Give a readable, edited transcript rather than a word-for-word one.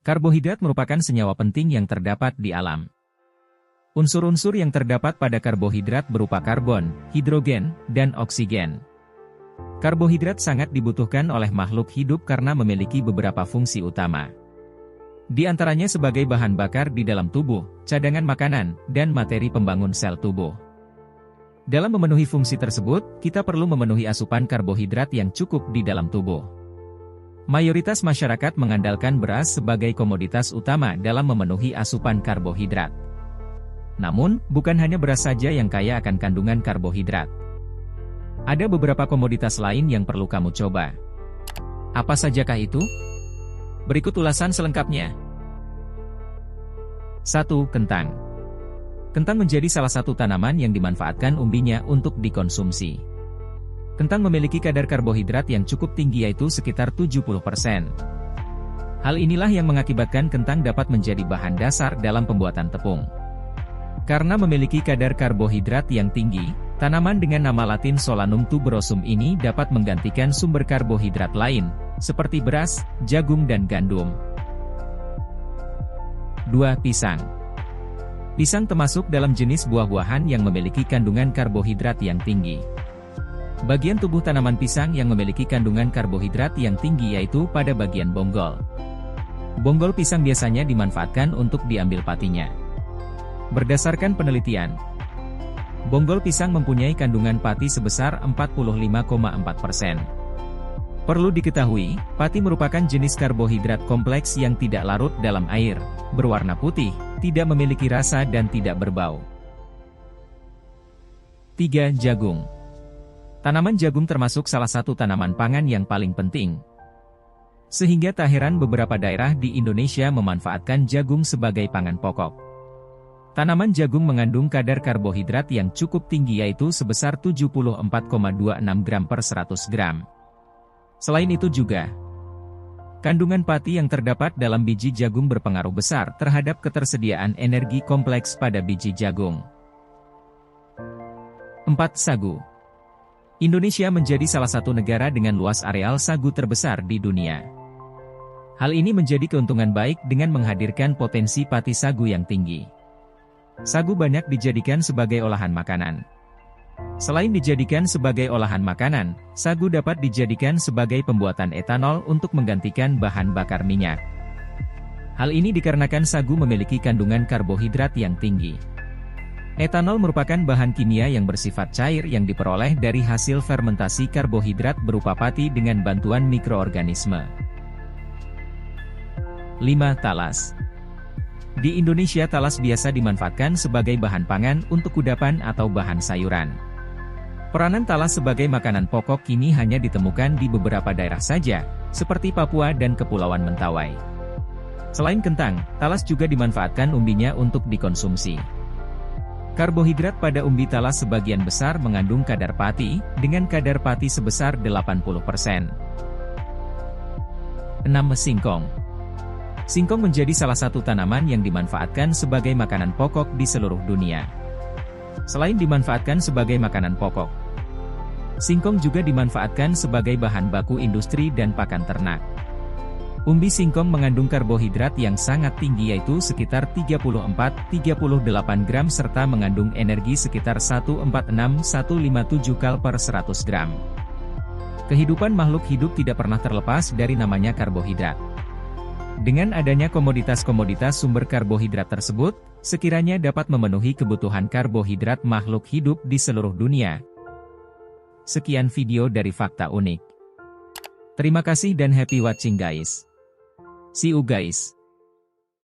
Karbohidrat merupakan senyawa penting yang terdapat di alam. Unsur-unsur yang terdapat pada karbohidrat berupa karbon, hidrogen, dan oksigen. Karbohidrat sangat dibutuhkan oleh makhluk hidup karena memiliki beberapa fungsi utama. Di antaranya sebagai bahan bakar di dalam tubuh, cadangan makanan, dan materi pembangun sel tubuh. Dalam memenuhi fungsi tersebut, kita perlu memenuhi asupan karbohidrat yang cukup di dalam tubuh. Mayoritas masyarakat mengandalkan beras sebagai komoditas utama dalam memenuhi asupan karbohidrat. Namun, bukan hanya beras saja yang kaya akan kandungan karbohidrat. Ada beberapa komoditas lain yang perlu kamu coba. Apa sajakah itu? Berikut ulasan selengkapnya. 1. Kentang. Kentang menjadi salah satu tanaman yang dimanfaatkan umbinya untuk dikonsumsi. Kentang memiliki kadar karbohidrat yang cukup tinggi yaitu sekitar 70%. Hal inilah yang mengakibatkan kentang dapat menjadi bahan dasar dalam pembuatan tepung. Karena memiliki kadar karbohidrat yang tinggi, tanaman dengan nama latin Solanum tuberosum ini dapat menggantikan sumber karbohidrat lain, seperti beras, jagung dan gandum. 2. Pisang. Pisang termasuk dalam jenis buah-buahan yang memiliki kandungan karbohidrat yang tinggi. Bagian tubuh tanaman pisang yang memiliki kandungan karbohidrat yang tinggi yaitu pada bagian bonggol. Bonggol pisang biasanya dimanfaatkan untuk diambil patinya. Berdasarkan penelitian, bonggol pisang mempunyai kandungan pati sebesar 45,4%. Perlu diketahui, pati merupakan jenis karbohidrat kompleks yang tidak larut dalam air, berwarna putih, tidak memiliki rasa dan tidak berbau. 3. Jagung. Tanaman jagung termasuk salah satu tanaman pangan yang paling penting. Sehingga tak heran beberapa daerah di Indonesia memanfaatkan jagung sebagai pangan pokok. Tanaman jagung mengandung kadar karbohidrat yang cukup tinggi yaitu sebesar 74,26 gram per 100 gram. Selain itu juga, kandungan pati yang terdapat dalam biji jagung berpengaruh besar terhadap ketersediaan energi kompleks pada biji jagung. 4. Sagu. Indonesia menjadi salah satu negara dengan luas areal sagu terbesar di dunia. Hal ini menjadi keuntungan baik dengan menghadirkan potensi pati sagu yang tinggi. Sagu banyak dijadikan sebagai olahan makanan. Selain dijadikan sebagai olahan makanan, sagu dapat dijadikan sebagai pembuatan etanol untuk menggantikan bahan bakar minyak. Hal ini dikarenakan sagu memiliki kandungan karbohidrat yang tinggi. Etanol merupakan bahan kimia yang bersifat cair yang diperoleh dari hasil fermentasi karbohidrat berupa pati dengan bantuan mikroorganisme. 5. Talas. Di Indonesia talas biasa dimanfaatkan sebagai bahan pangan untuk kudapan atau bahan sayuran. Peranan talas sebagai makanan pokok kini hanya ditemukan di beberapa daerah saja, seperti Papua dan Kepulauan Mentawai. Selain kentang, talas juga dimanfaatkan umbinya untuk dikonsumsi. Karbohidrat pada umbi talas sebagian besar mengandung kadar pati, dengan kadar pati sebesar 80%. 6. Singkong. Singkong menjadi salah satu tanaman yang dimanfaatkan sebagai makanan pokok di seluruh dunia. Selain dimanfaatkan sebagai makanan pokok, singkong juga dimanfaatkan sebagai bahan baku industri dan pakan ternak. Umbi singkong mengandung karbohidrat yang sangat tinggi yaitu sekitar 34-38 gram serta mengandung energi sekitar 146-157 kal per 100 gram. Kehidupan makhluk hidup tidak pernah terlepas dari namanya karbohidrat. Dengan adanya komoditas-komoditas sumber karbohidrat tersebut, sekiranya dapat memenuhi kebutuhan karbohidrat makhluk hidup di seluruh dunia. Sekian video dari Fakta Unik. Terima kasih dan happy watching guys. See you guys.